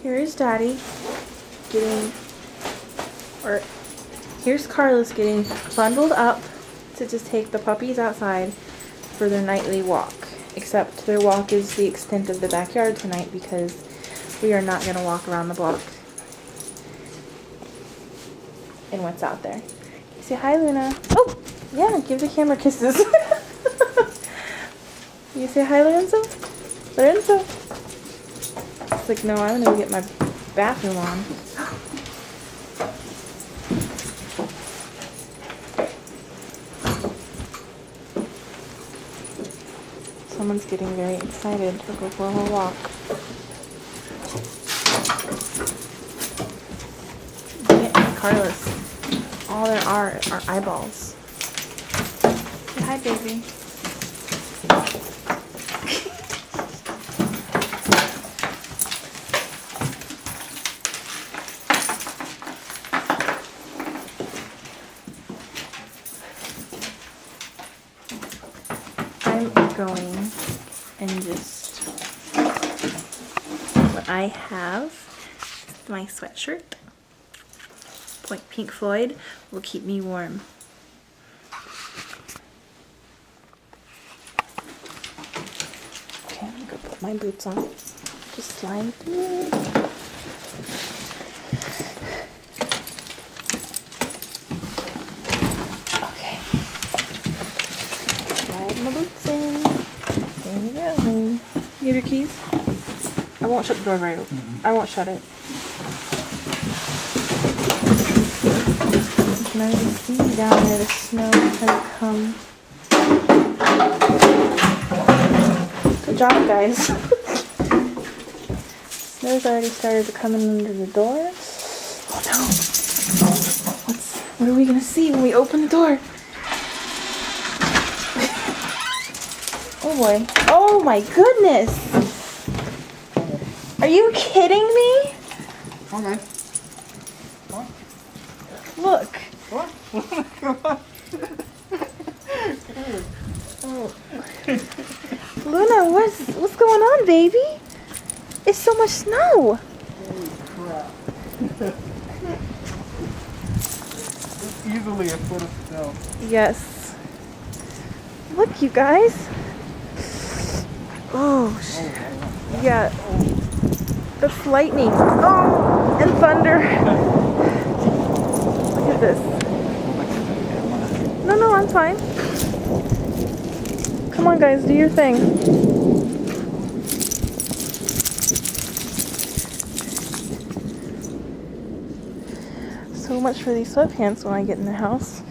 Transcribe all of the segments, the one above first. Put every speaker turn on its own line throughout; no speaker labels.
Here's Daddy getting, or here's Carlos getting bundled up to just take the puppies outside for their nightly walk. Except their walk is the extent of the backyard tonight because we are not going to walk around the block in what's out there. Say hi, Luna. Oh, yeah, give the camera kisses. You say hi, Lorenzo? Lorenzo? It's like, no, I'm going to get my bathroom on. Someone's getting very excited to go for a whole walk. Carlos, all there are eyeballs. Say hi, baby. I'm going and just what I have, my sweatshirt. Pink Floyd will keep me warm. Okay, I'm gonna go put my boots on. Just slide through. Okay. Slide my boots in. There we go. You have your keys? I won't shut the door right open. I won't shut it. You can already see down there the snow has come. Good job, guys. Snow's already started to come in under the door. Oh no! What are we gonna see when we open the door? Oh boy! Oh my goodness! Are you kidding me?
Okay.
Look.
What? Come on.
Oh. Luna, what's going on, baby? It's so much snow.
Holy crap. It's easily a foot of snow.
Yes. Look, you guys. Oh, yeah. That's lightning. Oh, and thunder. Look at this. No, I'm fine. Come on, guys, do your thing. So much for these sweatpants when I get in the house.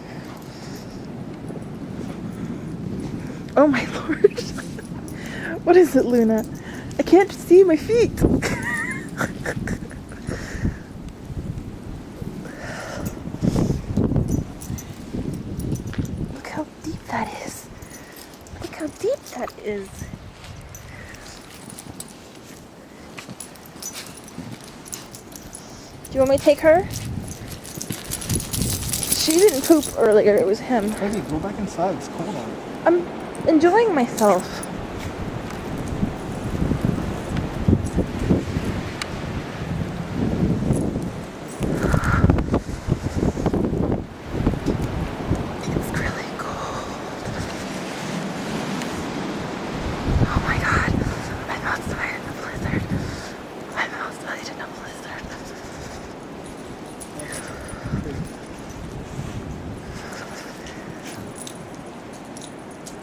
Oh my lord. What is it, Luna? I can't see my feet. Look how deep that is. Look how deep that is. Do you want me to take her? She didn't poop earlier, it was him.
Crazy, go back inside, it's cold out.
I'm enjoying myself.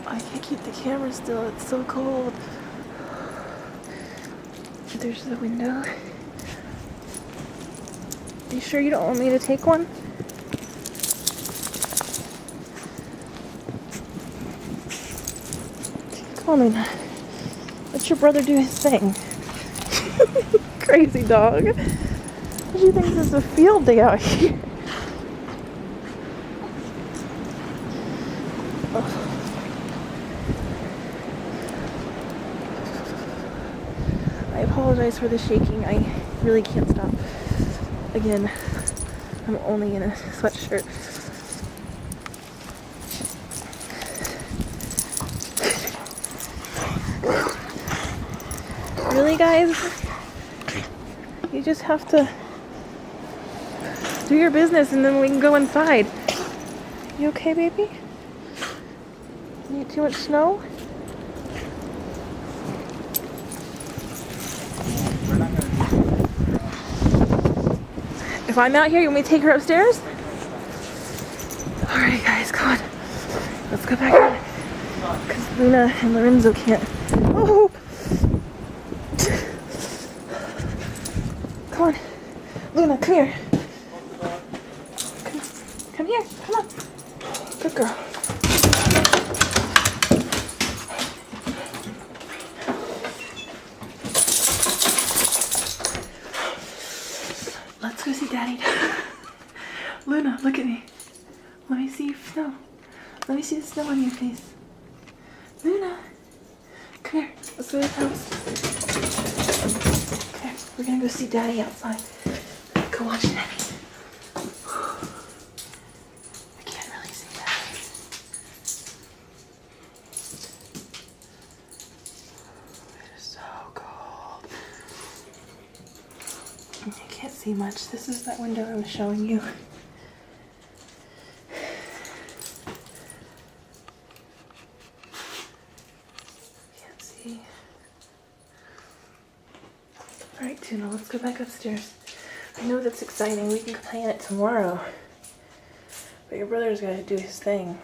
I can't keep the camera still, it's so cold. There's the window. Are you sure you don't want me to take one? Come on, Luna. Let your brother do his thing. Crazy dog. She thinks it's a field day out here. I apologize for the shaking. I really can't stop. Again, I'm only in a sweatshirt. Really, guys? You just have to do your business and then we can go inside. You okay, baby? Need too much snow?
We're not gonna
If I'm out here, you want me to take her upstairs? Alright guys, come on. Let's go back in. Because Luna and Lorenzo can't. Oh! Come on. Luna, come here. Come here. Come on. Good girl. Let's go see Daddy. Luna, look at me. Let me see your snow. Let me see the snow on your face. Luna, come here. Let's go to the house. Okay, we're gonna go see Daddy outside. Go watch Daddy. I can't really see Daddy. It is so cold. You can't see much. This is that window I was showing you. Can't see. Alright, Tuna, let's go back upstairs. I know that's exciting. We can plan it tomorrow. But your brother's got to do his thing.